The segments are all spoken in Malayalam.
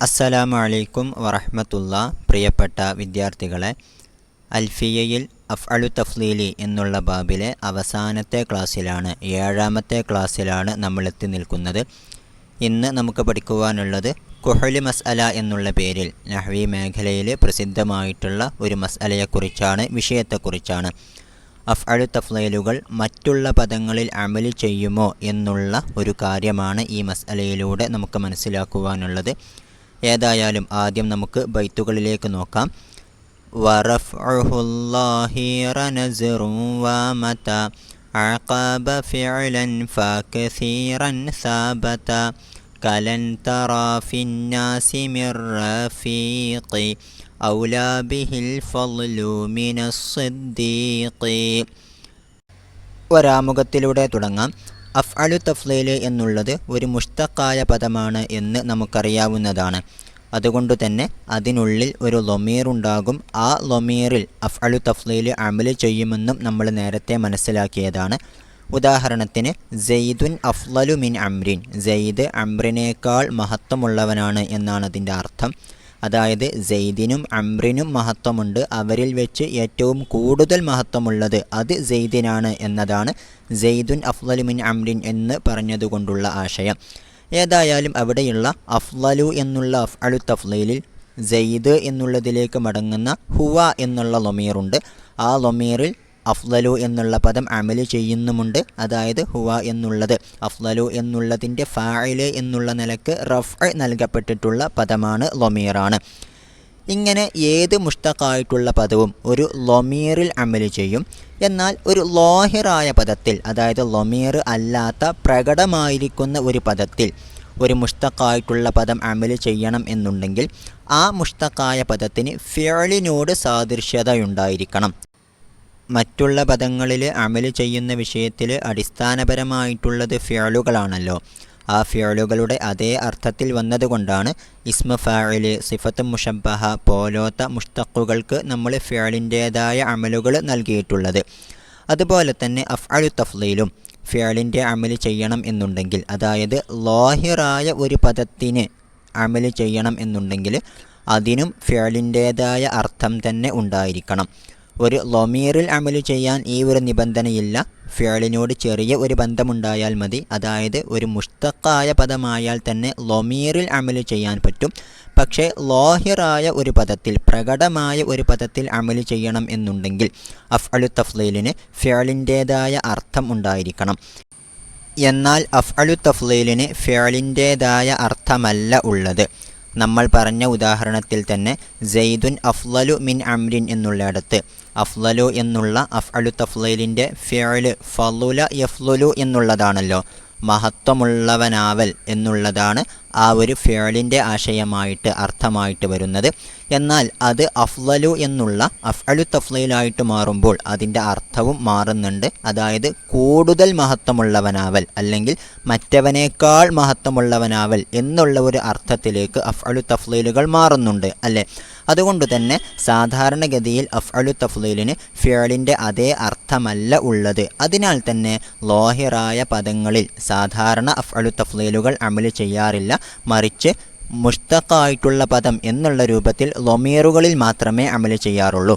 അസ്സലാമു അലൈക്കും വറഹ്മത്തുള്ളാ. പ്രിയപ്പെട്ട വിദ്യാർത്ഥികളെ, അൽഫിയയിൽ അഫ്അലു തഫ്ലീലി എന്നുള്ള ബാബിലെ അവസാനത്തെ ക്ലാസ്സിലാണ്, 7ാമത്തെ ക്ലാസ്സിലാണ് നമ്മൾ എത്തി നിൽക്കുന്നത്. ഇന്ന് നമുക്ക് പഠിക്കുവാനുള്ളത് കുഹ്ലി മസ്അല എന്നുള്ള പേരിൽ നഹ്വി മേഖലയിൽ പ്രസിദ്ധമായിട്ടുള്ള ഒരു മസ്അലയെക്കുറിച്ചാണ്, വിഷയത്തെക്കുറിച്ചാണ്. അഫ്അലു തഫ്ലീലുകൾ മറ്റുള്ള പദങ്ങളിൽ അമല് ചെയ്യുമോ എന്നുള്ള ഒരു കാര്യമാണ് ഈ മസ്അലയിലൂടെ നമുക്ക് മനസ്സിലാക്കുവാനുള്ളത്. ഏതായാലും ആദ്യം നമുക്ക് ബൈത്തുകളിലേക്ക് നോക്കാം. വറഫ്ഉഹുല്ലാഹിറ നസ്റുൻ വമത അഖബ ഫിഅലൻ ഫകസീറൻ സബത കലൻ തറാ ഫിന്നാസി മിർ റഫീഖി ഔലാ ബിഹിൽ ഫളു മിനസ് സിദ്ദീഖി. ഒരാമുഖത്തിലൂടെ തുടങ്ങാം. അഫ്അലു തഫ്ലീൽ എന്നുള്ളത് ഒരു മുഷ്തഖായ പദമാണ് എന്ന് നമുക്കറിയാവുന്നതാണ്. അതുകൊണ്ടുതന്നെ അതിനുള്ളിൽ ഒരു ലൊമീർ ഉണ്ടാകും. ആ ലൊമീറിൽ അഫ്അലു തഫ്ലീൽ അമല് ചെയ്യുമെന്നും നമ്മൾ നേരത്തെ മനസ്സിലാക്കിയതാണ്. ഉദാഹരണത്തിന് സെയ്ദുൻ അഫ്ളലു മിൻ അംറിൻ, സെയ്ദ് അംറിനേക്കാൾ മഹത്വമുള്ളവനാണ് എന്നാണ് അതിൻ്റെ അർത്ഥം. അതായത് സെയ്ദിനും അംറിനും മഹത്വമുണ്ട്, അവരിൽ വെച്ച് ഏറ്റവും കൂടുതൽ മഹത്വമുള്ളത് അത് സെയ്ദിനാണ് എന്നതാണ് സെയ്ദുൻ അഫ്ളലു മിൻ അംറിൻ എന്ന് പറഞ്ഞതുകൊണ്ടുള്ള ആശയം. ഏതായാലും അവിടെയുള്ള അഫ്ളലു എന്നുള്ള അഫ്അലു തഫ്ലീലിൽ സെയ്ദ് എന്നുള്ളതിലേക്ക് മടങ്ങുന്ന ഹുവ എന്നുള്ള ലൊമീറുണ്ട്. ആ ലൊമീറിൽ അഫ്ളലു എന്നുള്ള പദം അമല് ചെയ്യുന്നുമുണ്ട്. അതായത് ഹുവ എന്നുള്ളത് അഫ്ളലു എന്നുള്ളതിൻ്റെ ഫാഇല് എന്നുള്ള നിലക്ക് റഫ്അ് നൽകപ്പെട്ടിട്ടുള്ള പദമാണ്, ലൊമീറാണ്. ഇങ്ങനെ ഏത് മുഷ്തഖായിട്ടുള്ള പദവും ഒരു ലൊമീറിൽ അമല് ചെയ്യും. എന്നാൽ ഒരു ലോഹിറായ പദത്തിൽ, അതായത് ലൊമീർ അല്ലാത്ത പ്രകടമായിരിക്കുന്ന ഒരു പദത്തിൽ ഒരു മുഷ്തഖായിട്ടുള്ള പദം അമല് ചെയ്യണം എന്നുണ്ടെങ്കിൽ ആ മുഷ്തഖായ പദത്തിന് ഫിഅലിനോട് സാദൃശ്യതയുണ്ടായിരിക്കണം. മറ്റുള്ള പദങ്ങളിൽ അമല് ചെയ്യുന്ന വിഷയത്തിൽ അടിസ്ഥാനപരമായിട്ടുള്ളത് ഫിഅലുകളാണല്ലോ. ആ ഫിഅലുകളുടെ അതേ അർത്ഥത്തിൽ വന്നതുകൊണ്ടാണ് ഇസ്മ ഫാഇൽ, സിഫത്ത് മുഷബ്ബഹ പോലോത്ത മുഷ്തഖുകൾക്ക് നമ്മൾ ഫിഅലിൻ്റേതായ അമലുകൾ നൽകിയിട്ടുള്ളത്. അതുപോലെ തന്നെ അഫ്അലു തഫ്ലീലും ഫിഅലിൻ്റെ അമല് ചെയ്യണം എന്നുണ്ടെങ്കിൽ, അതായത് ലാഹിറായ ഒരു പദത്തിന് അമല് ചെയ്യണം എന്നുണ്ടെങ്കിൽ അതിനും ഫിഅലിൻ്റേതായ അർത്ഥം തന്നെ ഉണ്ടായിരിക്കണം. ഒരു ലൊമീറിൽ അമല് ചെയ്യാൻ ഈ ഒരു നിബന്ധനയില്ല. ഫിഅലിനോട് ചെറിയ ഒരു ബന്ധമുണ്ടായാൽ മതി. അതായത് ഒരു മുഷ്തഖായ പദമായാൽ തന്നെ ലൊമീറിൽ അമല് ചെയ്യാൻ പറ്റും. പക്ഷേ ലാഹിറായ ഒരു പദത്തിൽ, പ്രകടമായ ഒരു പദത്തിൽ അമല് ചെയ്യണം എന്നുണ്ടെങ്കിൽ അഫ്അലു തഫ്ലീലിന് ഫിഅലിൻ്റേതായ അർത്ഥം ഉണ്ടായിരിക്കണം. എന്നാൽ അഫ്അലു തഫ്ലീലിന് ഫിഅലിൻ്റേതായ അർത്ഥമല്ല ഉള്ളത്. നമ്മൾ പറഞ്ഞ ഉദാഹരണത്തിൽ തന്നെ സെയ്ദുൻ അഫ്ളലു മിൻ അംറിൻ എന്നുള്ളിടത്ത് അഫ്ളലു എന്നുള്ള അഫ്അലു തഫ്ലീലിൻ്റെ ഫിഅല് ഫളുല യഫ്ളുലു എന്നുള്ളതാണല്ലോ, മഹത്വമുള്ളവനാവൽ എന്നുള്ളതാണ് ആ ഒരു ഫിഅലിൻ്റെ ആശയമായിട്ട്, അർത്ഥമായിട്ട് വരുന്നത്. എന്നാൽ അത് അഫ്ളലു എന്നുള്ള അഫ്അലു തഫ്ലീലായിട്ട് മാറുമ്പോൾ അതിൻ്റെ അർത്ഥവും മാറുന്നുണ്ട്. അതായത് കൂടുതൽ മഹത്വമുള്ളവനാവൽ അല്ലെങ്കിൽ മറ്റവനേക്കാൾ മഹത്വമുള്ളവനാവൽ എന്നുള്ള ഒരു അർത്ഥത്തിലേക്ക് അഫ്അലു തഫ്ലീലുകൾ മാറുന്നുണ്ട് അല്ലേ. അതുകൊണ്ട് തന്നെ സാധാരണഗതിയിൽ അഫ്അലു തഫ്ലീലിന് ഫിഅലിൻ്റെ അതേ അർത്ഥമല്ല ഉള്ളത്. അതിനാൽ തന്നെ ലാഹിറായ പദങ്ങളിൽ സാധാരണ അഫ്അലു തഫ്ലീലുകൾ അമല് ചെയ്യാറില്ല. മറിച്ച് മുഷ്തഖായിട്ടുള്ള പദം എന്നുള്ള രൂപത്തിൽ ലൊമീറുകളിൽ മാത്രമേ അമല് ചെയ്യാറുള്ളൂ.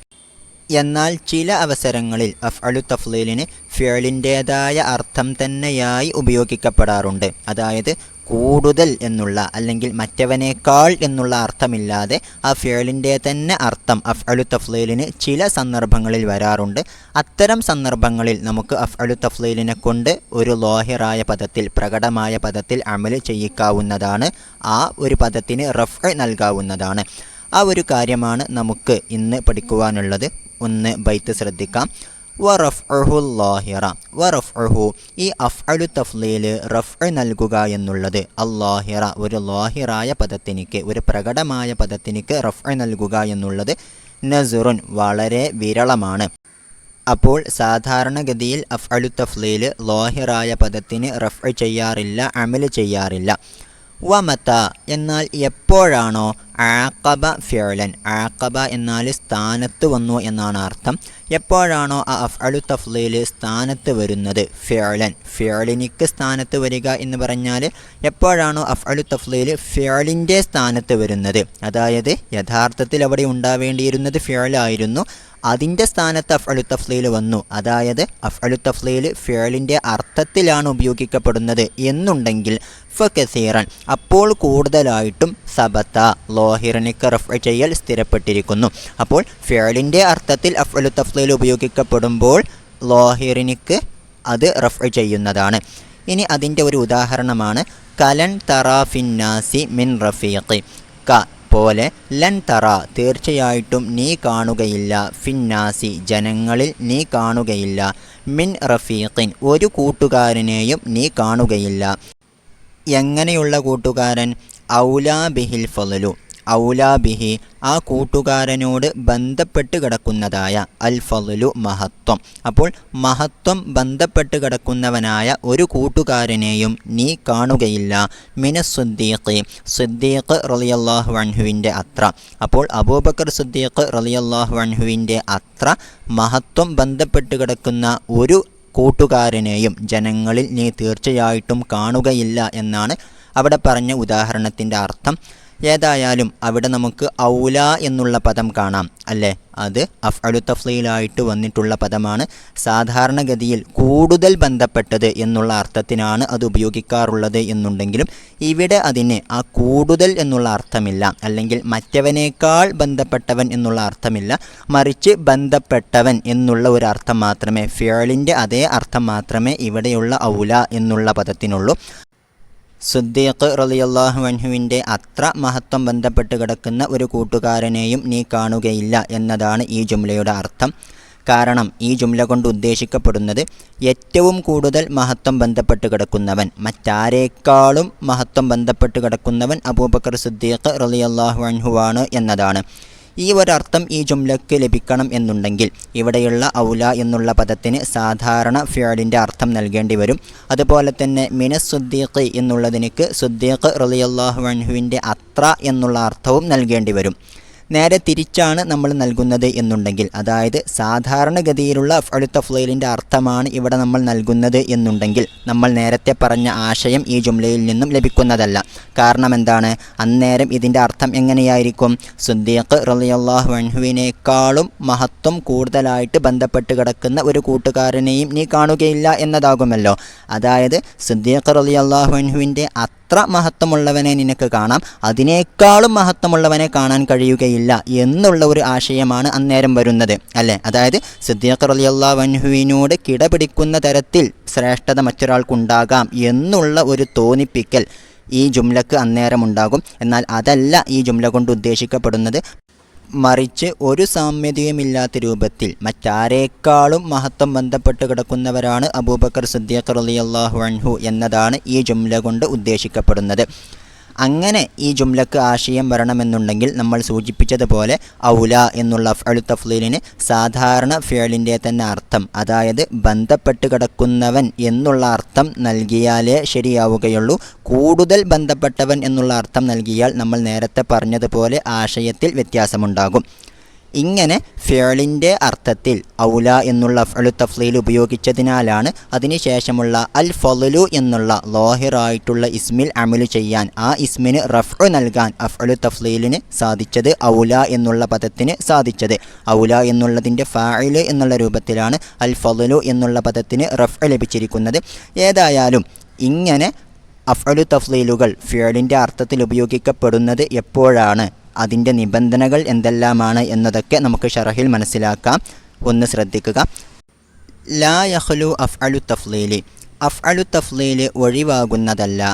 എന്നാൽ ചില അവസരങ്ങളിൽ അഫ്അലു തഫ്ലീലിന് ഫിഅലിൻ്റേതായ അർത്ഥം തന്നെയായി ഉപയോഗിക്കപ്പെടാറുണ്ട്. അതായത് കൂടുതൽ എന്നുള്ള അല്ലെങ്കിൽ മറ്റവനേക്കാൾ എന്നുള്ള അർത്ഥമില്ലാതെ ആ ഫിഅലിൻ്റെ തന്നെ അർത്ഥം അഫ്അലു തഫ്ലീലിന് ചില സന്ദർഭങ്ങളിൽ വരാറുണ്ട്. അത്തരം സന്ദർഭങ്ങളിൽ നമുക്ക് അഫ്അലു തഫ്ലീലിനെ കൊണ്ട് ഒരു ലാഹിറായ പദത്തിൽ, പ്രകടമായ പദത്തിൽ അമല് ചെയ്യിക്കാവുന്നതാണ്. ആ ഒരു പദത്തിന് റഫ്അ് നൽകാവുന്നതാണ്. ആ ഒരു കാര്യമാണ് നമുക്ക് ഇന്ന് പഠിക്കുവാനുള്ളത്. ഒന്ന് ബൈത്ത് ശ്രദ്ധിക്കാം. വറഫ്ഉഹു ലാഹിറ, വറഫ്ഉഹു ഈ അഫ്അലു തഫ്ലീൽ റഫ്അ് നൽകുക എന്നുള്ളത് അല്ലാഹിറ ഒരു ലാഹിറായ പദത്തിനിക്ക്, ഒരു പ്രകടമായ പദത്തിനിക്ക് റഫ്അ് നൽകുക എന്നുള്ളത് നസ്റുൻ വളരെ വിരളമാണ്. അപ്പോൾ സാധാരണഗതിയിൽ അഫ്അലു തഫ്ലീൽ ലാഹിറായ പദത്തിന് റഫ്അ് ചെയ്യാറില്ല, അമല് ചെയ്യാറില്ല. വമത എന്നാൽ എപ്പോഴാണോ ആഖബ ഫിഅലൻ. ആഖബ എന്നാൽ സ്ഥാനത്ത് വന്നു എന്നാണ് അർത്ഥം. എപ്പോഴാണോ ആ അഫ്അലു തഫ്ളീൽ സ്ഥാനത്ത് വരുന്നത്, ഫിഅലൻ ഫിഅലിനിക്ക് സ്ഥാനത്ത് വരിക എന്ന് പറഞ്ഞാൽ എപ്പോഴാണോ അഫ്അലു തഫ്ളീൽ ഫിഅലിൻ്റെ സ്ഥാനത്ത് വരുന്നത്, അതായത് യഥാർത്ഥത്തിൽ അവിടെ ഉണ്ടാവേണ്ടിയിരുന്നത് ഫിഅലായിരുന്നു, അതിൻ്റെ സ്ഥാനത്ത് അഫ്അലു തഫ്ളീൽ വന്നു, അതായത് അഫ്അലു തഫ്ളീൽ ഫിഅലിൻ്റെ അർത്ഥത്തിലാണ് ഉപയോഗിക്കപ്പെടുന്നത് എന്നുണ്ടെങ്കിൽ ഫകസീറൻ അപ്പോൾ കൂടുതലായിട്ടും സബത്ത ലോഹിറിനിക്ക് റഫ്അ ചെയ്യൽ സ്ഥിരപ്പെട്ടിരിക്കുന്നു. അപ്പോൾ ഫിഅലിൻ്റെ അർത്ഥത്തിൽ അഫ്അലു തഫ്ളീൽ ഉപയോഗിക്കപ്പെടുമ്പോൾ ലോഹിറിനിക്ക് അത് റഫ്അ ചെയ്യുന്നതാണ്. ഇനി അതിൻ്റെ ഒരു ഉദാഹരണമാണ് കലൻ തറാ ഫിന്നാസി മിൻ റഫീഖി. പോലെ ലൻ തറ തീർച്ചയായിട്ടും നീ കാണുകയില്ല, ഫിന്നാസി ജനങ്ങളിൽ നീ കാണുകയില്ല, മിൻ റഫീഖിൻ ഒരു കൂട്ടുകാരനെയും നീ കാണുകയില്ല. എങ്ങനെയുള്ള കൂട്ടുകാരൻ? ഔലാ ബിഹിൽ ഫളലു ഔലാ ബിഹി ആ കൂട്ടുകാരനോട് ബന്ധപ്പെട്ട് കിടക്കുന്നതായ, അൽ ഫളലു മഹത്വം. അപ്പോൾ മഹത്വം ബന്ധപ്പെട്ട് കിടക്കുന്നവനായ ഒരു കൂട്ടുകാരനെയും നീ കാണുകയില്ല. മിനസ്സുദ്ദീഖ് സിദ്ദീഖ് റളിയല്ലാഹു അൻഹുവിൻ്റെ അത്ര. അപ്പോൾ അബൂബക്കർ സിദ്ദീഖ് റളിയല്ലാഹു അൻഹുവിൻ്റെ അത്ര മഹത്വം ബന്ധപ്പെട്ട് കിടക്കുന്ന ഒരു കൂട്ടുകാരനെയും ജനങ്ങളിൽ നീ തീർച്ചയായിട്ടും കാണുകയില്ല എന്നാണ് അവിടെ പറഞ്ഞ ഉദാഹരണത്തിൻ്റെ അർത്ഥം. ഏതായാലും അവിടെ നമുക്ക് ഔല എന്നുള്ള പദം കാണാം അല്ലേ, അത് അഫ്അലു തഫ്ളീലായിട്ട് വന്നിട്ടുള്ള പദമാണ്. സാധാരണഗതിയിൽ കൂടുതൽ ബന്ധപ്പെട്ടത് എന്നുള്ള അർത്ഥത്തിനാണ് അത് ഉപയോഗിക്കാറുള്ളത് എന്നുണ്ടെങ്കിലും ഇവിടെ അതിന് ആ കൂടുതൽ എന്നുള്ള അർത്ഥമില്ല, അല്ലെങ്കിൽ മറ്റവനേക്കാൾ ബന്ധപ്പെട്ടവൻ എന്നുള്ള അർത്ഥമില്ല, മറിച്ച് ബന്ധപ്പെട്ടവൻ എന്നുള്ള ഒരു അർത്ഥം മാത്രമേ, ഫിഅലിൻ്റെ അതേ അർത്ഥം മാത്രമേ ഇവിടെയുള്ള ഔല എന്നുള്ള പദത്തിനുള്ളൂ. സിദ്ദീഖ് റളിയല്ലാഹു അൻഹുവിൻ്റെ അത്ര മഹത്വം ബന്ധപ്പെട്ട് കിടക്കുന്ന ഒരു കൂട്ടുകാരനെയും നീ കാണുകയില്ല എന്നതാണ് ഈ ജുംലയുടെ അർത്ഥം. കാരണം ഈ ജുംല കൊണ്ട് ഉദ്ദേശിക്കപ്പെടുന്നത് ഏറ്റവും കൂടുതൽ മഹത്വം ബന്ധപ്പെട്ട് കിടക്കുന്നവൻ, മറ്റാരേക്കാളും മഹത്വം ബന്ധപ്പെട്ട് കിടക്കുന്നവൻ അബൂബക്കർ സിദ്ദീഖ് റളിയല്ലാഹു അൻഹുവാണ് എന്നതാണ്. ഈ ഒരർത്ഥം ഈ ജുംലക്ക് ലഭിക്കണം എന്നുണ്ടെങ്കിൽ ഇവിടെയുള്ള ഔല എന്നുള്ള പദത്തിന് സാധാരണ ഫിഅലിൻ്റെ അർത്ഥം നൽകേണ്ടി വരും. അതുപോലെ തന്നെ മിനസ്സുദ്ദീഖ് എന്നുള്ളതിനക്ക് സുദ്ദീഖ് റളിയല്ലാഹു അൻഹുവിൻ്റെ അത്ര എന്നുള്ള അർത്ഥവും നൽകേണ്ടി വരും. നേരെ തിരിച്ചാണ് നമ്മൾ നൽകുന്നത് എന്നുണ്ടെങ്കിൽ, അതായത് സാധാരണഗതിയിലുള്ള അഫ്അലു തഫ്ളീലിൻ്റെ അർത്ഥമാണ് ഇവിടെ നമ്മൾ നൽകുന്നത് എന്നുണ്ടെങ്കിൽ നമ്മൾ നേരത്തെ പറഞ്ഞ ആശയം ഈ ജുംലയിൽ നിന്നും ലഭിക്കുന്നതല്ല. കാരണം എന്താണ്? അന്നേരം ഇതിൻ്റെ അർത്ഥം എങ്ങനെയായിരിക്കും? സിദ്ദീഖ് റളിയല്ലാഹു അൻഹുവിനേക്കാളും മഹത്വം കൂടുതലായിട്ട് ബന്ധപ്പെട്ട് കിടക്കുന്ന ഒരു കൂട്ടുകാരനെയും നീ കാണുകയില്ല എന്നതാകുമല്ലോ. അതായത് സിദ്ദീഖ് റളിയല്ലാഹു അൻഹുവിൻ്റെ അത്ര മഹത്വമുള്ളവനെ നിനക്ക് കാണാം, അതിനേക്കാളും മഹത്വമുള്ളവനെ കാണാൻ കഴിയുകയില്ല എന്നുള്ള ഒരു ആശയമാണ് അന്നേരം വരുന്നത് അല്ലേ. അതായത് സിദ്ദീഖ് റളിയല്ലാഹു അൻഹുവിനോട് കിടപിടിക്കുന്ന തരത്തിൽ ശ്രേഷ്ഠത മറ്റൊരാൾക്കുണ്ടാകാം എന്നുള്ള ഒരു തോന്നിപ്പിക്കൽ ഈ ജുംലക്ക് അന്നേരം ഉണ്ടാകും. എന്നാൽ അതല്ല ഈ ജുംല കൊണ്ട് ഉദ്ദേശിക്കപ്പെടുന്നത്. മറിച്ച് ഒരു സാമ്യതയുമില്ലാത്ത രൂപത്തിൽ മറ്റാരേക്കാളും മഹത്വം ബന്ധപ്പെട്ട് കിടക്കുന്നവരാണ് അബൂബക്കർ സിദ്ദീഖ് റളിയല്ലാഹു അൻഹു എന്നതാണ് ഈ ജുംല കൊണ്ട് ഉദ്ദേശിക്കപ്പെടുന്നത്. അങ്ങനെ ഈ ജുംലക്ക് ആശയം വരണമെന്നുണ്ടെങ്കിൽ നമ്മൾ സൂചിപ്പിച്ചതുപോലെ ഔല എന്നുള്ള അഫ്അലു തഫ്ളീലിന് സാധാരണ ഫിഅലിൻ്റെ തന്നെ അർത്ഥം, അതായത് ബന്ധപ്പെട്ട് കിടക്കുന്നവൻ എന്നുള്ള അർത്ഥം നൽകിയാലേ ശരിയാവുകയുള്ളൂ. കൂടുതൽ ബന്ധപ്പെട്ടവൻ എന്നുള്ള അർത്ഥം നൽകിയാൽ നമ്മൾ നേരത്തെ പറഞ്ഞതുപോലെ ആശയത്തിൽ വ്യത്യാസമുണ്ടാകും. ഇങ്ങനെ ഫിഅലിൻ്റെ അർത്ഥത്തിൽ ഔല എന്നുള്ള അഫ്അലു തഫ്ളീൽ ഉപയോഗിച്ചതിനാലാണ് അതിനുശേഷമുള്ള അൽ ഫളലു എന്നുള്ള ലോഹിറായിട്ടുള്ള ഇസ്മിൽ അമലു ചെയ്യാൻ, ആ ഇസ്മിന് റഫ്ഉ നൽകാൻ അഫ്അലു തഫ്ളീലിന് സാധിച്ചത്, ഔല എന്നുള്ള പദത്തിന് സാധിച്ചത്. ഔല എന്നുള്ളതിൻ്റെ ഫാഇൽ എന്നുള്ള രൂപത്തിലാണ് അൽ ഫളലു എന്നുള്ള പദത്തിന് റഫ്ഉ ലഭിച്ചിരിക്കുന്നത്. ഏതായാലും ഇങ്ങനെ അഫ്അലു തഫ്ളീലുകൾ ഫിഅലിൻ്റെ അർത്ഥത്തിൽ ഉപയോഗിക്കപ്പെടുന്നത് എപ്പോഴാണ്, അതിൻ്റെ നിബന്ധനകൾ എന്തെല്ലാമാണ് എന്നതൊക്കെ നമുക്ക് ഷറഹിൽ മനസ്സിലാക്കാം. ഒന്ന് ശ്രദ്ധിക്കുക. ലാ യഖ്ലു അഫ്അലു തഫ്ളീലി അഫ്അലു തഫ്ളീൽ ഒഴിവാകുന്നതല്ല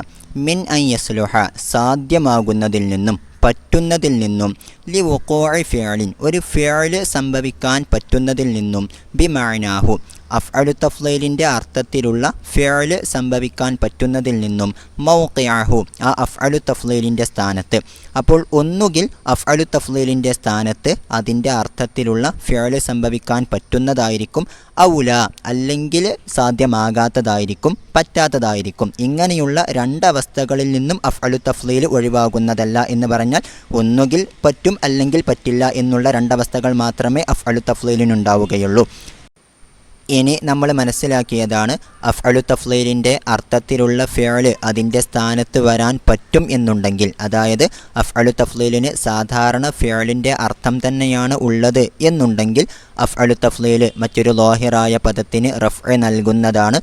മിൻ അൻ യസ്ലുഹ സാധ്യമാകുന്നതിൽ നിന്നും, പറ്റുന്നതിൽ നിന്നും, ലി വുഖൂഇ ഫിഅലിൻ ഒരു ഫിഅൽ സംഭവിക്കാൻ പറ്റുന്നതിൽ നിന്നും, ബിമഅനാഹു അഫ്അലു തഫ്ലീലിൻ്റെ അർത്ഥത്തിലുള്ള ഫിഅൽ സംഭവിക്കാൻ പറ്റുന്നതിൽ നിന്നും മൗഖിഅഹു ആ അഫ്അലു തഫ്ലീലിൻ്റെ സ്ഥാനത്ത്. അപ്പോൾ ഒന്നുകിൽ അഫ്അലു തഫ്ലീലിൻ്റെ സ്ഥാനത്ത് അതിൻ്റെ അർത്ഥത്തിലുള്ള ഫിഅൽ സംഭവിക്കാൻ പറ്റുന്നതായിരിക്കും, ഔല അല്ലെങ്കിൽ സാധ്യമാകാത്തതായിരിക്കും, പറ്റാത്തതായിരിക്കും. ഇങ്ങനെയുള്ള രണ്ടവസ്ഥകളിൽ നിന്നും അഫ്അലു തഫ്ലീൽ ഒഴിവാകുന്നതല്ല എന്ന് പറഞ്ഞാൽ ഒന്നുകിൽ പറ്റും അല്ലെങ്കിൽ പറ്റില്ല എന്നുള്ള രണ്ടവസ്ഥകൾ മാത്രമേ അഫ്അലു തഫ്ലീലിനുണ്ടാവുകയുള്ളൂ. ഇനി നമ്മൾ മനസ്സിലാക്കിയതാണ് അഫ്അലു തഫ്ലീലിൻ്റെ അർത്ഥത്തിലുള്ള ഫിഅൽ അതിൻ്റെ സ്ഥാനത്ത് വരാൻ പറ്റും എന്നുണ്ടെങ്കിൽ, അതായത് അഫ്അലു തഫ്ലീലിന് സാധാരണ ഫിഅലിൻ്റെ അർത്ഥം തന്നെയാണ് ഉള്ളത് എന്നുണ്ടെങ്കിൽ അഫ്അലു തഫ്ലീൽ മറ്റൊരു ലോഹിറായ പദത്തിന് റഫ്അ നൽകുന്നതാണ്.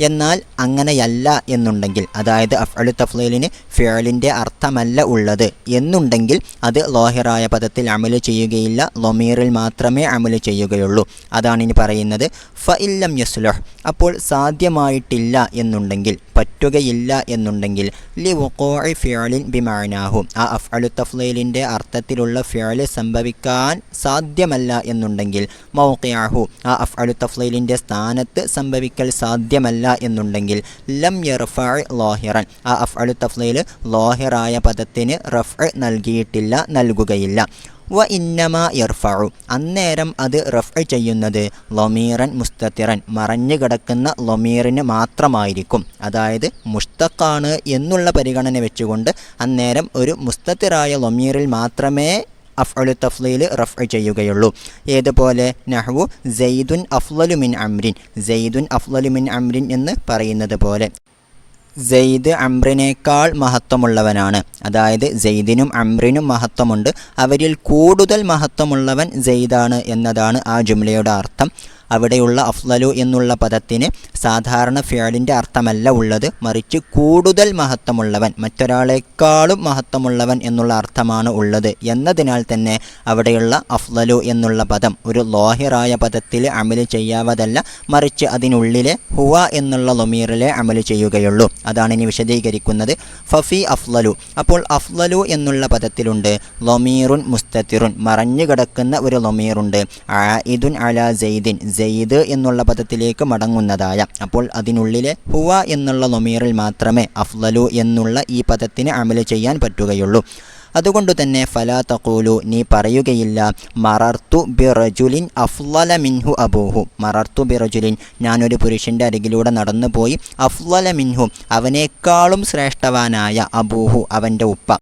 എന്നാൽ അങ്ങനെയല്ല എന്നുണ്ടെങ്കിൽ, അതായത് അഫ്അലു തഫ്ലീലിന് ഫിഅലിൻ്റെ അർത്ഥമല്ല ഉള്ളത് എന്നുണ്ടെങ്കിൽ അത് ലോഹിറായ പദത്തിൽ അമല് ചെയ്യുകയില്ല, ലൊമീറിൽ മാത്രമേ അമല് ചെയ്യുകയുള്ളൂ. അതാണ് ഇനി പറയുന്നത്. ഫഇല്ലം യസ്ലുഹ് അപ്പോൾ സാധ്യമായിട്ടില്ല എന്നുണ്ടെങ്കിൽ, പറ്റുകയില്ല എന്നുണ്ടെങ്കിൽ, ലി വുഖൂഇ ഫിഅലിൻ ബിമഅനാഹു ആ അഫ്അലു തഫ്ലീലിൻ്റെ അർത്ഥത്തിലുള്ള ഫിഅൽ സംഭവിക്കാൻ സാധ്യമല്ല എന്നുണ്ടെങ്കിൽ, മൗഖിഅഹു ആ അഫ്അലു തഫ്ലീലിൻ്റെ സ്ഥാനത്ത് സംഭവിക്കൽ സാധ്യമല്ല എന്നുണ്ടെങ്കിൽ, ലം യർഫഅ ലാഹിറൻ ആ അഫ്അലു തഫ്ലീൽ ലാഹിറായ പദത്തിന് റഫ്അ നൽകിയിട്ടില്ല, നൽകുകയില്ല. വ ഇന്നമാ യർഫഉ അന്നേരം അത് റഫ്അ ചെയ്യുന്നത് ലൊമീറൻ മുസ്തത്തിറൻ മറഞ്ഞു കിടക്കുന്ന ലൊമീറിന് മാത്രമായിരിക്കും. അതായത് മുസ്തഖാണ് എന്നുള്ള പരിഗണന വെച്ചുകൊണ്ട് അന്നേരം ഒരു മുസ്തത്തിറായ ലൊമീറിൽ മാത്രമേ അഫ്അലു തഫ്ലീൽ റഫ്അ ചെയ്യുകയുള്ളൂ. ഏതുപോലെ നഹ്വു സെയ്ദുൻ അഫ്ളലു മിൻ അംറിൻ, സെയ്ദുൻ അഫ്ളലു മിൻ അംറിൻ എന്ന് പറയുന്നത് പോലെ സെയ്ദ് അംറിനേക്കാൾ മഹത്വമുള്ളവനാണ്. അതായത് സെയ്ദിനും അംറിനും മഹത്വമുണ്ട്, അവരിൽ കൂടുതൽ മഹത്വമുള്ളവൻ സെയ്ദാണ് എന്നതാണ് ആ ജുംലയുടെ അർത്ഥം. അവിടെയുള്ള അഫ്ളലു എന്നുള്ള പദത്തിന് സാധാരണ ഫിഅലിൻ്റെ അർത്ഥമല്ല ഉള്ളത്, മറിച്ച് കൂടുതൽ മഹത്വമുള്ളവൻ, മറ്റൊരാളെക്കാളും മഹത്വമുള്ളവൻ എന്നുള്ള അർത്ഥമാണ് ഉള്ളത് എന്നതിനാൽ തന്നെ അവിടെയുള്ള അഫ്ളലു എന്നുള്ള പദം ഒരു ലോഹിറായ പദത്തിൽ അമല് ചെയ്യാവതല്ല, മറിച്ച് അതിനുള്ളിലെ ഹുവ എന്നുള്ള ലൊമീറിലെ അമല് ചെയ്യുകയുള്ളൂ. അതാണ് ഇനി വിശദീകരിക്കുന്നത്. ഫഫി അഫ്ളലു അപ്പോൾ അഫ്ളലു എന്നുള്ള പദത്തിലുണ്ട് ലൊമീറുൻ മുസ്തത്തിറുൻ മറഞ്ഞു കിടക്കുന്ന ഒരു ലൊമീറുണ്ട്, ആയിദുൻ അലാ സെയ്ദിൻ സെയ്ദ് എന്നുള്ള പദത്തിലേക്ക് മടങ്ങുന്നതായ. അപ്പോൾ അതിനുള്ളിലെ ഹുവ എന്നുള്ള ലൊമീറിൽ മാത്രമേ അഫ്ളലു എന്നുള്ള ഈ പദത്തിന് അമല് ചെയ്യാൻ പറ്റുകയുള്ളൂ. അതുകൊണ്ട് തന്നെ ഫലാ തഖൂലു നീ പറയുകയില്ല മറർത്തു ബിറജുലിൻ അഫ്ളല മിൻഹു അബൂഹു മറർത്തു ബിറജുലിൻ ഞാനൊരു പുരുഷൻ്റെ അരികിലൂടെ നടന്നുപോയി, അഫ്ളല മിൻഹു അവനേക്കാളും ശ്രേഷ്ഠവാനായ, അബൂഹു അവൻ്റെ ഉപ്പ.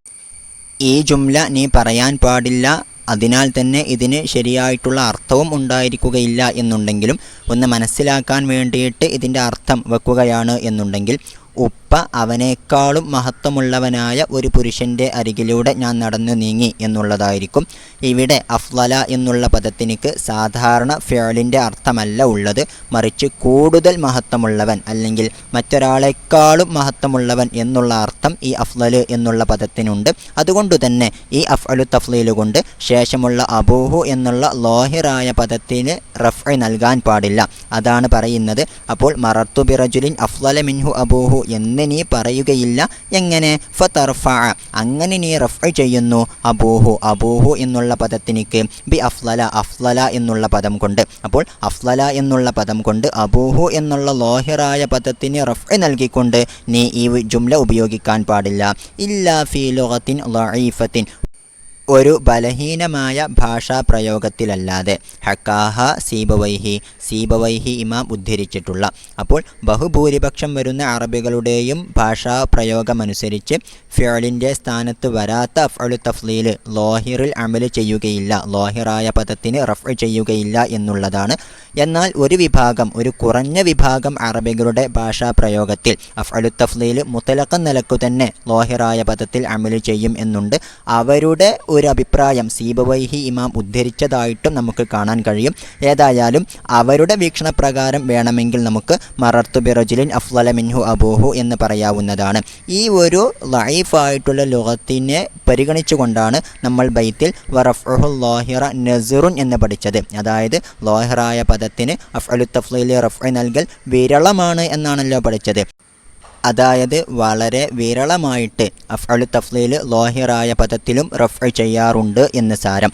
ഈ ജുംല നീ പറയാൻ പാടില്ല. അതിനാൽ തന്നെ ഇതിന് ശരിയായിട്ടുള്ള അർത്ഥവും ഉണ്ടായിരിക്കുകയില്ല എന്നുണ്ടെങ്കിലും ഒന്ന് മനസ്സിലാക്കാൻ വേണ്ടിയിട്ട് ഇതിൻ്റെ അർത്ഥം വെക്കുകയാണ് എന്നുണ്ടെങ്കിൽ, ഉപ്പ അവനേക്കാളും മഹത്വമുള്ളവനായ ഒരു പുരുഷൻ്റെ അരികിലൂടെ ഞാൻ നടന്നു നീങ്ങി എന്നുള്ളതായിരിക്കും. ഇവിടെ അഫ്ളല എന്നുള്ള പദത്തിനിക്ക് സാധാരണ ഫിഅലിൻ്റെ അർത്ഥമല്ല ഉള്ളത്, മറിച്ച് കൂടുതൽ മഹത്വമുള്ളവൻ അല്ലെങ്കിൽ മറ്റൊരാളെക്കാളും മഹത്വമുള്ളവൻ എന്നുള്ള അർത്ഥം ഈ അഫ്ളല് എന്നുള്ള പദത്തിനുണ്ട്. അതുകൊണ്ട് തന്നെ ഈ അഫ്അലു തഫ്ളീൽ കൊണ്ട് ശേഷമുള്ള അബൂഹു എന്നുള്ള ലോഹിറായ പദത്തിന് റഫ്അ നൽകാൻ പാടില്ല. അതാണ് പറയുന്നത്. അപ്പോൾ മറർത്തു ബിറജുലിൻ അഫ്ളല മിൻഹു അബൂഹു എന്ന് നീ പറയുകയില്ല. എങ്ങനെ? ഫതർഫഅ അങ്ങനെ നീ റഫ്അ ചെയ്യുന്നു അബൂഹു അബൂഹു എന്നുള്ള പദത്തിനിക്ക് ബി അഫ്ളല അഫ്ളല എന്നുള്ള പദം കൊണ്ട്. അപ്പോൾ അഫ്ളല എന്നുള്ള പദം കൊണ്ട് അബൂഹു എന്നുള്ള ലോഹിറായ പദത്തിന് റഫ്അ നൽകിക്കൊണ്ട് നീ ഈ ജുംല ഉപയോഗിക്കാൻ പാടില്ല. ഇല്ലാ ഫീ ലുഗത്തിൻ ളഈഫത്തിൻ ഒരു ബലഹീനമായ ഭാഷാ പ്രയോഗത്തിലല്ലാതെ. ഹക്കാഹ സീബവൈഹി ഇമാം ഉദ്ധരിച്ചിട്ടുള്ള. അപ്പോൾ ബഹുഭൂരിപക്ഷം വരുന്ന അറബികളുടെയും ഭാഷാ പ്രയോഗമനുസരിച്ച് ഫിഅലിൻ്റെ സ്ഥാനത്ത് വരാത്ത അഫ്അലു തഫ്ളീൽ ലോഹിറിൽ അമല് ചെയ്യുകയില്ല, ലോഹിറായ പദത്തിന് റഫ്അ ചെയ്യുകയില്ല എന്നുള്ളതാണ്. എന്നാൽ ഒരു കുറഞ്ഞ വിഭാഗം അറബികളുടെ ഭാഷാ പ്രയോഗത്തിൽ അഫ്അലു തഫ്ളീൽ മുത്തലഖൻ നിലക്കു തന്നെ ലോഹിറായ പദത്തിൽ അമല് ചെയ്യും എന്നുണ്ട്. അവരുടെ ഒരു അഭിപ്രായം സീബവൈഹി ഇമാം ഉദ്ധരിച്ചതായിട്ടും നമുക്ക് കാണാൻ കഴിയും. ഏതായാലും അവരുടെ വീക്ഷണപ്രകാരം വേണമെങ്കിൽ നമുക്ക് മറർത്തു ബിറജുലിൻ അഫ്ളല മിൻഹു അബൂഹു എന്ന് പറയാവുന്നതാണ്. ഈ ഒരു ലഈഫായിട്ടുള്ള ലുഗത്തിനെ പരിഗണിച്ചുകൊണ്ടാണ് നമ്മൾ ബൈത്തിൽ വറഫ്ഉഹു ലാഹിറ നസ്റുൻ എന്ന് പഠിച്ചത്. അതായത് ലോഹിറായ പദത്തിന് അഫ്അലു തഫ്ളീൽ റഫ്അ നൽകൽ വിരളമാണ് എന്നാണല്ലോ പഠിച്ചത്. അതായത് വളരെ വിരളമായിട്ട് അഫ്അലു തഫ്ളീൽ ലോഹിറായ പദത്തിലും റഫ്അ ചെയ്യാറുണ്ട് എന്ന് സാരം.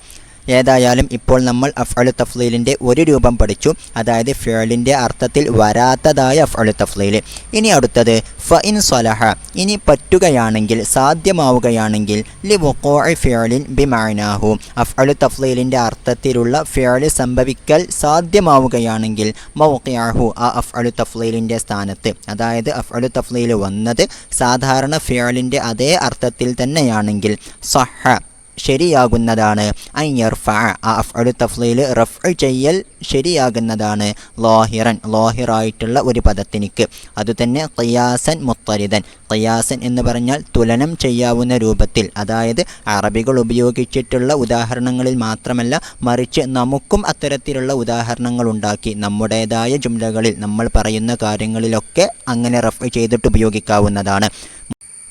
ഏതായാലും ഇപ്പോൾ നമ്മൾ അഫ്അലു തഫ്ലീലിൻ്റെ ഒരു രൂപം പഠിച്ചു, അതായത് ഫിഅലിൻ്റെ അർത്ഥത്തിൽ വരാത്തതായ അഫ്അലു തഫ്ലീൽ. ഇനി അടുത്തത് ഫഇൻ സ്വലഹ, ഇനി പറ്റുകയാണെങ്കിൽ, സാധ്യമാവുകയാണെങ്കിൽ, ലി വുഖൂഇ ഫിഅലിൻ ബിമഅനാഹു, അഫ്അലു തഫ്ലീലിൻ്റെ അർത്ഥത്തിലുള്ള ഫിഅൽ സംഭവിക്കൽ സാധ്യമാവുകയാണെങ്കിൽ, മൗഖിഅഹു, ആ അഫ്അലു തഫ്ലീലിൻ്റെ സ്ഥാനത്ത്, അതായത് അഫ്അലു തഫ്ലീൽ വന്നത് സാധാരണ ഫിഅലിൻ്റെ അതേ അർത്ഥത്തിൽ തന്നെയാണെങ്കിൽ, സഹ, ശരിയാകുന്നതാണ്, അൻ യർഫഅ, ആ അഫ്അലു തഫ്ലീൽ റഫ്അ ചെയ്യൽ ശരിയാകുന്നതാണ്, ലാഹിറൻ, ലാഹിറായിട്ടുള്ള ഒരു പദത്തിനിക്ക്. അതുതന്നെ ഖിയാസൻ മുത്തരിദൻ, ഖിയാസൻ എന്ന് പറഞ്ഞാൽ തുലനം ചെയ്യാവുന്ന രൂപത്തിൽ, അതായത് അറബികൾ ഉപയോഗിച്ചിട്ടുള്ള ഉദാഹരണങ്ങളിൽ മാത്രമല്ല മറിച്ച് നമുക്കും അത്തരത്തിലുള്ള ഉദാഹരണങ്ങൾ ഉണ്ടാക്കി നമ്മുടേതായ ജുംലകളിൽ നമ്മൾ പറയുന്ന കാര്യങ്ങളിലൊക്കെ അങ്ങനെ റഫ്അ ചെയ്തിട്ട് ഉപയോഗിക്കാവുന്നതാണ്.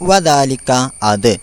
വദാലിക, അത്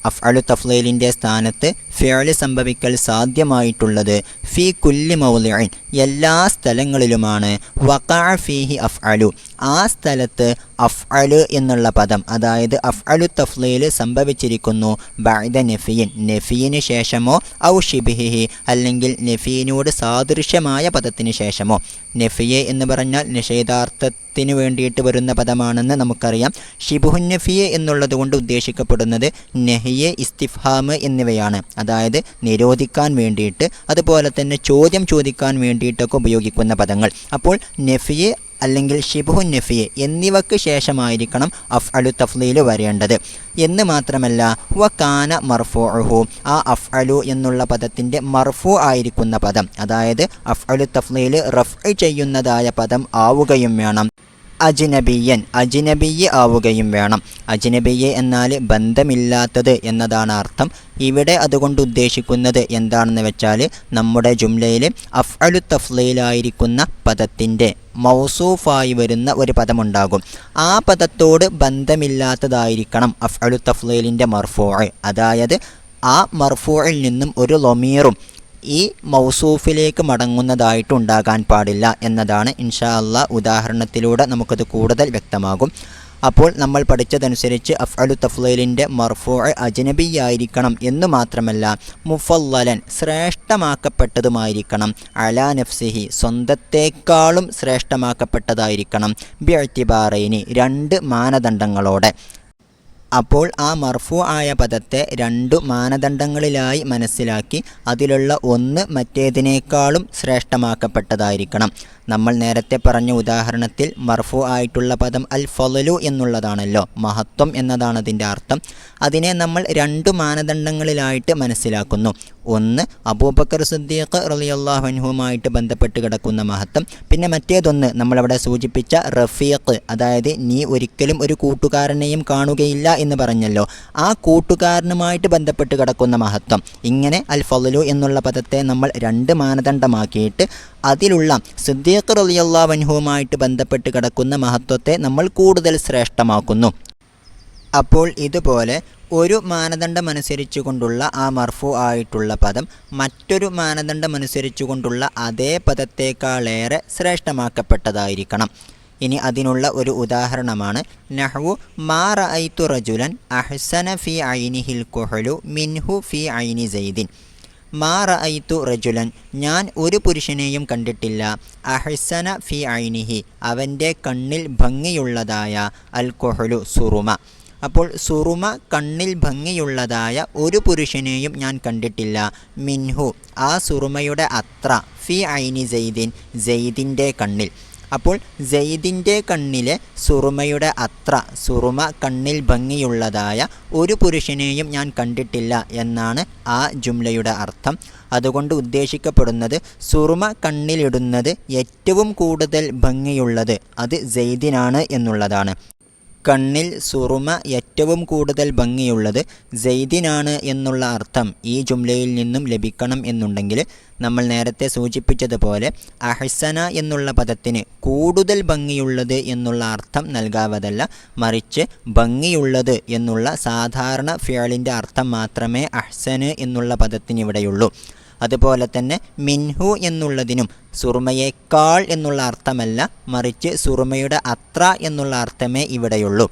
അഫ്അലു തഫ്ലീലിൻ്റെ സ്ഥാനത്ത് ഫിഅൽ സംഭവിക്കൽ സാധ്യമായിട്ടുള്ളത് ഫീ കുല്ലി മൗളിഇൻ, എല്ലാ സ്ഥലങ്ങളിലുമാണ്, വഖഅ ഫീഹി അഫ്അലു, ആ സ്ഥലത്ത് അഫ്അലു എന്നുള്ള പദം, അതായത് അഫ്അലു തഫ്ലീൽ സംഭവിച്ചിരിക്കുന്നു, ബഅദ നഫിയിൻ, നഫിയിന് ശേഷമോ, ഔ ഷിബ്ഹിഹി, അല്ലെങ്കിൽ നഫിയിനോട് സാദൃശ്യമായ പദത്തിന് ശേഷമോ. നഫിയെ എന്ന് പറഞ്ഞാൽ നിഷേധാർത്ഥത്തിന് വേണ്ടിയിട്ട് വരുന്ന പദമാണെന്ന് നമുക്കറിയാം. ഷിബുഹുൻ നഫിയെ എന്നുള്ളത് കൊണ്ട് ഉദ്ദേശിക്കപ്പെടുന്നത് നഹിയെ, ഇസ്തിഫ്ഹാം എന്നിവയാണ്, അതായത് നിരോധിക്കാൻ വേണ്ടിയിട്ട്, അതുപോലെ തന്നെ ചോദ്യം ചോദിക്കാൻ വേണ്ടിയിട്ടൊക്കെ ഉപയോഗിക്കുന്ന പദങ്ങൾ. അപ്പോൾ നഫിയെ അല്ലെങ്കിൽ ഷിബുഹുൻ നഫിയെ എന്നിവയ്ക്ക് ശേഷമായിരിക്കണം അഫ്അലു തഫ്ലീൽ വരേണ്ടത്. എന്ന് മാത്രമല്ല, വകാന മർഫൂഉഹു, ആ അഫ്അലു എന്നുള്ള പദത്തിൻ്റെ മർഫൂ ആയിരിക്കുന്ന പദം, അതായത് അഫ്അലു തഫ്ലീൽ റഫ്അ ചെയ്യുന്നതായ പദം ആവുകയും വേണം. അജ്നബിയൻ, അജ്നബിയ്യ് ആവുകയും വേണം. അജ്നബിയ്യ് എന്നാൽ ബന്ധമില്ലാത്തത് എന്നതാണ് അർത്ഥം. ഇവിടെ അതുകൊണ്ട് ഉദ്ദേശിക്കുന്നത് എന്താണെന്ന് വെച്ചാൽ, നമ്മുടെ ജുംലയിൽ അഫ്അലു തഫ്ലീലായിരിക്കുന്ന പദത്തിൻ്റെ മൗസൂഫായി വരുന്ന ഒരു പദമുണ്ടാകും. ആ പദത്തോട് ബന്ധമില്ലാത്തതായിരിക്കണം അഫ്അലു തഫ്ലീലിൻ്റെ മർഫൂഅ്, അതായത് ആ മർഫൂഇൽ നിന്നും ഒരു ലമീറും ഈ മൗസൂഫിലേക്ക് മടങ്ങുന്നതായിട്ടുണ്ടാകാൻ പാടില്ല എന്നതാണ്. ഇൻഷാ അല്ലാഹ് ഉദാഹരണത്തിലൂടെ നമുക്കത് കൂടുതൽ വ്യക്തമാകും. അപ്പോൾ നമ്മൾ പഠിച്ചതനുസരിച്ച് അഫ്അലു തഫ്ലീലിൻ്റെ മർഫൂഅ് അജ്നബിയായിരിക്കണം എന്ന് മാത്രമല്ല, മുഫല്ലലൻ, ശ്രേഷ്ഠമാക്കപ്പെട്ടതുമായിരിക്കണം, അലാ നഫ്സിഹി, സ്വന്തത്തേക്കാളും ശ്രേഷ്ഠമാക്കപ്പെട്ടതായിരിക്കണം, ബിഇഅ്തിബാറൈനി, രണ്ട് മാനദണ്ഡങ്ങളോടെ. അപ്പോൾ ആ മർഫൂ ആയ പദത്തെ രണ്ടു മാനദണ്ഡങ്ങളിലായി മനസ്സിലാക്കി അതിലുള്ള ഒന്ന് മറ്റേതിനേക്കാളും ശ്രേഷ്ഠമാക്കപ്പെട്ടതായിരിക്കണം. നമ്മൾ നേരത്തെ പറഞ്ഞ ഉദാഹരണത്തിൽ മർഫൂ ആയിട്ടുള്ള പദം അൽ ഫളലു എന്നുള്ളതാണല്ലോ, മഹത്വം എന്നതാണ് അതിൻ്റെ അർത്ഥം. അതിനെ നമ്മൾ രണ്ടു മാനദണ്ഡങ്ങളിലായിട്ട് മനസ്സിലാക്കുന്നു. ഒന്ന് അബൂബക്കർ സിദ്ദീഖ് റളിയല്ലാഹു അൻഹുവുമായിട്ട് ബന്ധപ്പെട്ട് കിടക്കുന്ന മഹത്വം, പിന്നെ മറ്റേതൊന്ന് നമ്മളവിടെ സൂചിപ്പിച്ച റഫീഖ്, അതായത് നീ ഒരിക്കലും ഒരു കൂട്ടുകാരനെയും കാണുകയില്ല എന്ന് പറഞ്ഞല്ലോ, ആ കൂട്ടുകാരനുമായിട്ട് ബന്ധപ്പെട്ട് കിടക്കുന്ന മഹത്വം. ഇങ്ങനെ അൽ ഫളലു എന്നുള്ള പദത്തെ നമ്മൾ രണ്ട് മാനദണ്ഡമാക്കിയിട്ട് അതിലുള്ള സിദ്ദീഖ് റളിയല്ലാഹു അൻഹുവുമായിട്ട് ബന്ധപ്പെട്ട് കിടക്കുന്ന മഹത്വത്തെ നമ്മൾ കൂടുതൽ ശ്രേഷ്ഠമാക്കുന്നു. അപ്പോൾ ഇതുപോലെ ഒരു മാനദണ്ഡമനുസരിച്ചു കൊണ്ടുള്ള ആ മർഫൂ ആയിട്ടുള്ള പദം മറ്റൊരു മാനദണ്ഡമനുസരിച്ചു കൊണ്ടുള്ള അതേ പദത്തേക്കാളേറെ ശ്രേഷ്ഠമാക്കപ്പെട്ടതായിരിക്കണം. ഇനി അതിനുള്ള ഒരു ഉദാഹരണമാണ് നഹ്വു മാ റഅയ്തു റജുലൻ അഹ്സന ഫി ഐനിഹിൽ കുഹ്ലു മിൻഹു ഫി ഐനി സൈദിൻ. മാ റഅയ്തു റജുലൻ, ഞാൻ ഒരു പുരുഷനെയും കണ്ടിട്ടില്ല, അഹ്സന ഫി ഐനിഹി, അവൻ്റെ കണ്ണിൽ ഭംഗിയുള്ളതായ, അൽ കുഹ്ലു, സുറുമ. അപ്പോൾ സുറുമ, കണ്ണിൽ ഭംഗിയുള്ളതായ ഒരു പുരുഷനെയും ഞാൻ കണ്ടിട്ടില്ല, മിൻഹു, ആ സുറുമയുടെ അത്ര, ഫി ഐനി സൈദിൻ, സൈദിൻ്റെ കണ്ണിൽ. അപ്പോൾ സൈദിൻ്റെ കണ്ണിലെ സുറുമയുടെ അത്ര, സുറുമ കണ്ണിൽ ഭംഗിയുള്ളതായ ഒരു പുരുഷനെയും ഞാൻ കണ്ടിട്ടില്ല എന്നാണ് ആ ജുംലയുടെ അർത്ഥം. അതുകൊണ്ട് ഉദ്ദേശിക്കപ്പെടുന്നത് സുറുമ കണ്ണിലിടുന്നത് ഏറ്റവും കൂടുതൽ ഭംഗിയുള്ളത് അത് സൈദിനാണ് എന്നുള്ളതാണ്. കണ്ണിൽ സുറുമ ഏറ്റവും കൂടുതൽ ഭംഗിയുള്ളത് സൈദിനാണ് എന്നുള്ള അർത്ഥം ഈ ജുംലയിൽ നിന്നും ലഭിക്കണം എന്നുണ്ടെങ്കിൽ നമ്മൾ നേരത്തെ സൂചിപ്പിച്ചതുപോലെ അഹ്സന എന്നുള്ള പദത്തിന് കൂടുതൽ ഭംഗിയുള്ളത് എന്നുള്ള അർത്ഥം നൽകാവതല്ല, മറിച്ച് ഭംഗിയുള്ളത് എന്നുള്ള സാധാരണ ഫിഅലിൻ്റെ അർത്ഥം മാത്രമേ അഹ്സന് എന്നുള്ള പദത്തിന് ഇവിടെയുള്ളൂ. അതുപോലെ തന്നെ മിൻഹു എന്നുള്ളതിനും സുറുമയേക്കാൾ എന്നുള്ള അർത്ഥമല്ല, മറിച്ച് സുറുമയുടെ അത്ര എന്നുള്ള അർത്ഥമേ ഇവിടെയുള്ളൂ.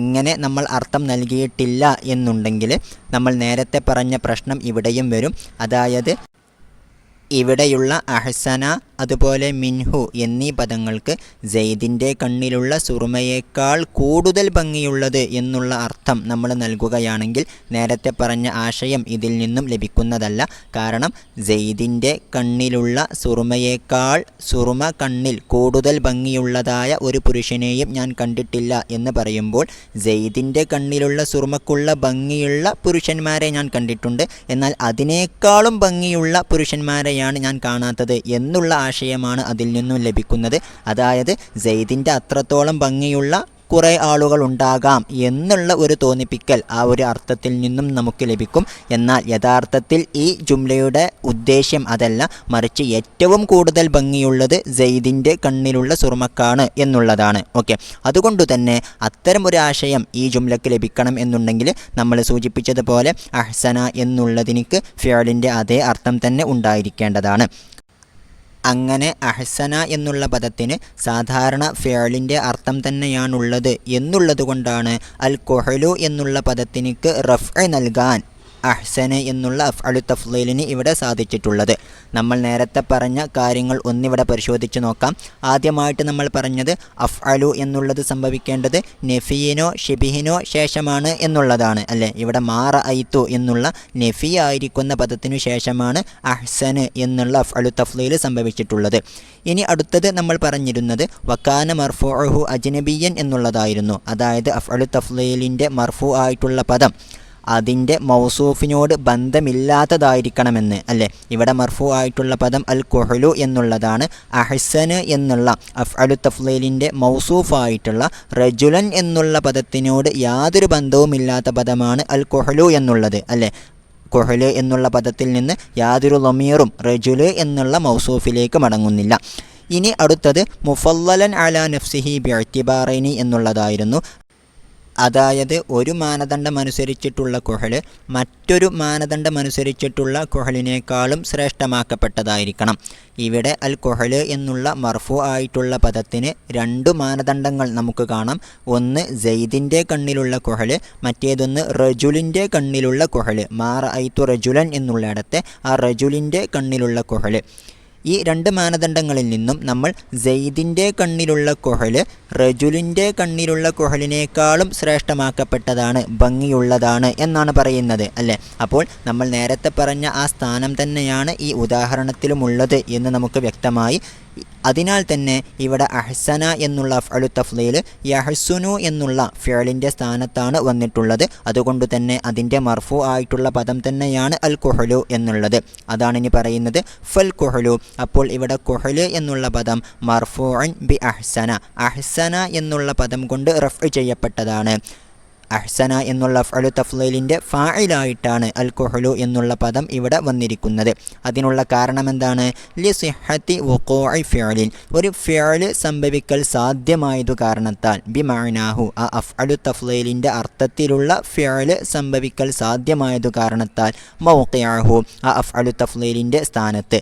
ഇങ്ങനെ നമ്മൾ അർത്ഥം നൽകിയിട്ടില്ല എന്നുണ്ടെങ്കിൽ നമ്മൾ നേരത്തെ പറഞ്ഞ പ്രശ്നം ഇവിടെയും വരും. അതായത് ഇവിടെയുള്ള അഹ്സന അതുപോലെ മിൻഹു എന്നീ പദങ്ങൾക്ക് സെയ്ദിൻ്റെ കണ്ണിലുള്ള സുറുമയേക്കാൾ കൂടുതൽ ഭംഗിയുള്ളത് എന്നുള്ള അർത്ഥം നമ്മൾ നൽകുകയാണെങ്കിൽ നേരത്തെ പറഞ്ഞ ആശയം ഇതിൽ നിന്നും ലഭിക്കുന്നതല്ല. കാരണം സെയ്ദിൻ്റെ കണ്ണിലുള്ള സുറുമയേക്കാൾ സുറുമ കണ്ണിൽ കൂടുതൽ ഭംഗിയുള്ളതായ ഒരു പുരുഷനെയും ഞാൻ കണ്ടിട്ടില്ല എന്ന് പറയുമ്പോൾ സെയ്ദിൻ്റെ കണ്ണിലുള്ള സുറുമക്കുള്ള ഭംഗിയുള്ള പുരുഷന്മാരെ ഞാൻ കണ്ടിട്ടുണ്ട്, എന്നാൽ അതിനേക്കാളും ഭംഗിയുള്ള പുരുഷന്മാരെയാണ് ഞാൻ കാണാത്തത് എന്നുള്ള ആശയമാണ് അതിൽ നിന്നും ലഭിക്കുന്നത്. അതായത് സെയ്ദിൻ്റെ അത്രത്തോളം ഭംഗിയുള്ള കുറേ ആളുകൾ ഉണ്ടാകാം എന്നുള്ള ഒരു തോന്നിപ്പിക്കൽ ആ ഒരു അർത്ഥത്തിൽ നിന്നും നമുക്ക് ലഭിക്കും. എന്നാൽ യഥാർത്ഥത്തിൽ ഈ ജുംലയുടെ ഉദ്ദേശ്യം അതല്ല, മറിച്ച് ഏറ്റവും കൂടുതൽ ഭംഗിയുള്ളത് സെയ്ദിൻ്റെ കണ്ണിലുള്ള സുറുമക്കാണ് എന്നുള്ളതാണ്. ഓക്കെ, അതുകൊണ്ട് തന്നെ അത്തരം ഒരു ആശയം ഈ ജുംലക്ക് ലഭിക്കണം എന്നുണ്ടെങ്കിൽ നമ്മൾ സൂചിപ്പിച്ചതുപോലെ അഹ്സന എന്നുള്ളതിനിക്ക് ഫിഅലിൻ്റെ അതേ അർത്ഥം തന്നെ ഉണ്ടായിരിക്കേണ്ടതാണ്. അങ്ങനെ അഹ്സന എന്നുള്ള പദത്തിന് സാധാരണ ഫിഅലിൻ്റെ അർത്ഥം തന്നെയാണുള്ളത് എന്നുള്ളത് കൊണ്ടാണ് അൽ കുഹ്ലു എന്നുള്ള പദത്തിനിക്ക് റഫ്അ നൽകാൻ അഹ്സന എന്നുള്ള അഫ്അലു തഫ്ളീലിന് ഇവിടെ സാധിച്ചിട്ടുള്ളത്. നമ്മൾ നേരത്തെ പറഞ്ഞ കാര്യങ്ങൾ ഒന്നിവിടെ പരിശോധിച്ച് നോക്കാം. ആദ്യമായിട്ട് നമ്മൾ പറഞ്ഞത് അഫ്അലു എന്നുള്ളത് സംഭവിക്കേണ്ടത് നെഫിയിനോ ഷിബിഹിനോ ശേഷമാണ് എന്നുള്ളതാണ് അല്ലേ. ഇവിടെ മാ റഅയ്തു എന്നുള്ള നെഫി ആയിരിക്കുന്ന പദത്തിനു ശേഷമാണ് അഹ്സന് എന്നുള്ള അഫ്അലു തഫ്ളീൽ സംഭവിച്ചിട്ടുള്ളത്. ഇനി അടുത്തത് നമ്മൾ പറഞ്ഞിരുന്നത് വക്കാന മർഫൂഉഹു അജ്നബിയ്യൻ എന്നുള്ളതായിരുന്നു. അതായത് അഫ്അലു തഫ്ളീലിൻ്റെ മർഫൂ ആയിട്ടുള്ള പദം അതിൻ്റെ മൗസൂഫിനോട് ബന്ധമില്ലാത്തതായിരിക്കണമെന്ന് അല്ലേ. ഇവിടെ മർഫൂ ആയിട്ടുള്ള പദം അൽ കുഹ്ലു എന്നുള്ളതാണ്. അഹ്സന് എന്നുള്ള അഫ്അലു തഫ്ളീലിൻ്റെ മൗസൂഫായിട്ടുള്ള റജുലൻ എന്നുള്ള പദത്തിനോട് യാതൊരു ബന്ധവുമില്ലാത്ത പദമാണ് അൽ കുഹ്ലു എന്നുള്ളത് അല്ലേ. കുഹ്ല് എന്നുള്ള പദത്തിൽ നിന്ന് യാതൊരു ലമീറും റജുല് എന്നുള്ള മൗസൂഫിലേക്ക് മടങ്ങുന്നില്ല. ഇനി അടുത്തത് മുഫല്ലലൻ അലാ നഫ്സിഹി ബിഇഅ്തിബാറൈനി എന്നുള്ളതായിരുന്നു. അതായത് ഒരു മാനദണ്ഡമനുസരിച്ചിട്ടുള്ള കുഹ്ല് മറ്റൊരു മാനദണ്ഡമനുസരിച്ചിട്ടുള്ള കുഹ്ലിനേക്കാളും ശ്രേഷ്ഠമാക്കപ്പെട്ടതായിരിക്കണം. ഇവിടെ അൽ കുഹ്ല് എന്നുള്ള മർഫൂ ആയിട്ടുള്ള പദത്തിന് രണ്ട് മാനദണ്ഡങ്ങൾ നമുക്ക് കാണാം. ഒന്ന് സെയ്ദിൻ്റെ കണ്ണിലുള്ള കുഹ്ല്, മറ്റേതൊന്ന് റജുലിൻ്റെ കണ്ണിലുള്ള കുഹ്ല്. മാ റഅയ്തു റജുലൻ എന്നുള്ളിടത്തെ ആ റജുലിൻ്റെ കണ്ണിലുള്ള കുഹ്ല്. ഈ രണ്ട് മാനദണ്ഡങ്ങളിൽ നിന്നും നമ്മൾ സെയ്ദിൻ്റെ കണ്ണിലുള്ള കുഹ്ല് റജുലിൻ്റെ കണ്ണിലുള്ള കുഹ്ലിനേക്കാളും ശ്രേഷ്ഠമാക്കപ്പെട്ടതാണ്, ഭംഗിയുള്ളതാണ് എന്നാണ് പറയുന്നത് അല്ലേ. അപ്പോൾ നമ്മൾ നേരത്തെ പറഞ്ഞ ആ സ്ഥാനം തന്നെയാണ് ഈ ഉദാഹരണത്തിലുമുള്ളത് എന്ന് നമുക്ക് വ്യക്തമായി. അതിനാൽ തന്നെ ഇവിടെ അഹ്സന എന്നുള്ള അഫ്അലു തഫ്ളീൽ യഹ്സുനു എന്നുള്ള ഫിഅലിൻ്റെ സ്ഥാനത്താണ് വന്നിട്ടുള്ളത്. അതുകൊണ്ട് തന്നെ അതിൻ്റെ മർഫൂ ആയിട്ടുള്ള പദം തന്നെയാണ് അൽ കുഹ്ലു എന്നുള്ളത്. അതാണ് ഇനി പറയുന്നത് ഫൽ കുഹ്ലു. അപ്പോൾ ഇവിടെ കുഹ്ല് എന്നുള്ള പദം മർഫൂഉൻ ബി അഹ്സന, അഹ്സന എന്നുള്ള പദം കൊണ്ട് റഫ്അ് ചെയ്യപ്പെട്ടതാണ്. അഹ്സന എന്നുള്ള അഫ്അലു തഫ്ളീലിൻ്റെ ഫാഇലായിട്ടാണ് അൽ കുഹ്ലു എന്നുള്ള പദം ഇവിടെ വന്നിരിക്കുന്നത്. അതിനുള്ള കാരണം എന്താണ്? ലി സിഹ്ഹത്തി വുഖൂഇ ഫിഅലിൻ, ഒരു ഫിഅൽ സംഭവിക്കൽ സാധ്യമായതു കാരണത്താൽ, ബി മഅനാഹു ആ അഫ്അലു തഫ്ളീലിൻ്റെ അർത്ഥത്തിലുള്ള ഫിഅൽ സംഭവിക്കൽ സാധ്യമായതു കാരണത്താൽ, മൗഖിഅഹു ആ അഫ്അലു തഫ്ളീലിൻ്റെ സ്ഥാനത്ത്.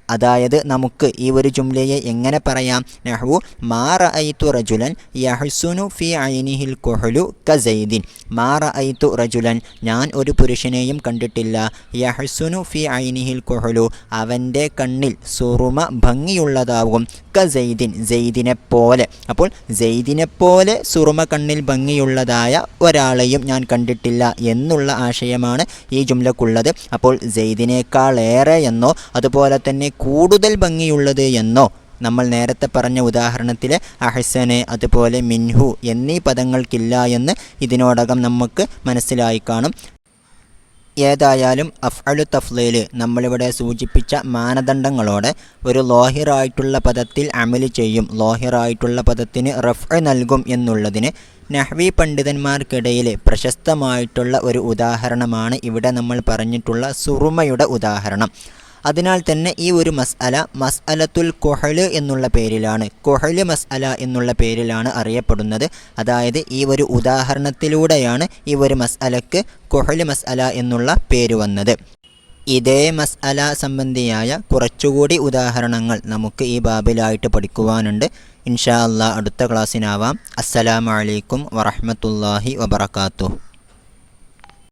അതായത് നമുക്ക് ഈ ഒരു ജുംലയെ എങ്ങനെ പറയാം? നഹ്വു മാ റഅയ്തു റജുലൻ യഹ്സുനു ഫി ഐനിഹിൽ കുഹ്ലു കസൈദിൻ. മാ റഅയ്തു റജുലൻ, ഞാൻ ഒരു പുരുഷനെയും കണ്ടിട്ടില്ല, യഹ്സുനു ഫി ഐനിഹിൽ കുഹ്ലു, അവൻ്റെ കണ്ണിൽ സുറുമ ഭംഗിയുള്ളതാകും, കസൈദിൻ, സെയ്ദിനെ പോലെ. അപ്പോൾ സെയ്ദിനെ പോലെ സുറുമ കണ്ണിൽ ഭംഗിയുള്ളതായ ഒരാളെയും ഞാൻ കണ്ടിട്ടില്ല എന്നുള്ള ആശയമാണ് ഈ ജുംലക്കുള്ളത്. അപ്പോൾ സെയ്ദിനേക്കാളേറെ എന്നോ അതുപോലെ തന്നെ കൂടുതൽ ഭംഗിയുള്ളത് എന്നോ നമ്മൾ നേരത്തെ പറഞ്ഞ ഉദാഹരണത്തിലെ അഹ്സന് അതുപോലെ മിൻഹു എന്നീ പദങ്ങൾക്കില്ല എന്ന് ഇതിനോടകം നമുക്ക് മനസ്സിലായി കാണും. ഏതായാലും അഫ്അലു തഫ്ളീൽ നമ്മളിവിടെ സൂചിപ്പിച്ച മാനദണ്ഡങ്ങളോടെ ഒരു ലോഹിറായിട്ടുള്ള പദത്തിൽ അമല് ചെയ്യും, ലോഹിറായിട്ടുള്ള പദത്തിന് റഫ്അ് നൽകും എന്നുള്ളതിന് നഹ്വി പണ്ഡിതന്മാർക്കിടയിൽ പ്രശസ്തമായിട്ടുള്ള ഒരു ഉദാഹരണമാണ് ഇവിടെ നമ്മൾ പറഞ്ഞിട്ടുള്ള സുറുമയുടെ ഉദാഹരണം. അതിനാൽ തന്നെ ഈ ഒരു മസ്അലത്തുൽ കുഹ്ല് എന്നുള്ള പേരിലാണ്, കുഹ്ല് മസ്അല എന്നുള്ള പേരിലാണ് അറിയപ്പെടുന്നത്. അതായത് ഈ ഒരു ഉദാഹരണത്തിലൂടെയാണ് ഈ ഒരു മസ്അലക്ക് കുഹ്ല് മസ്അല എന്നുള്ള പേര് വന്നത്. ഇതേ മസ്അല സംബന്ധിയായ കുറച്ചുകൂടി ഉദാഹരണങ്ങൾ നമുക്ക് ഈ ബാബിലായിട്ട് പഠിക്കുവാനുണ്ട്. ഇൻഷാ അല്ലാഹ് അടുത്ത ക്ലാസ്സിനാവാം. അസ്സലാമു അലൈക്കും വറഹ്മത്തുള്ളാഹി വബറകാതുഹു.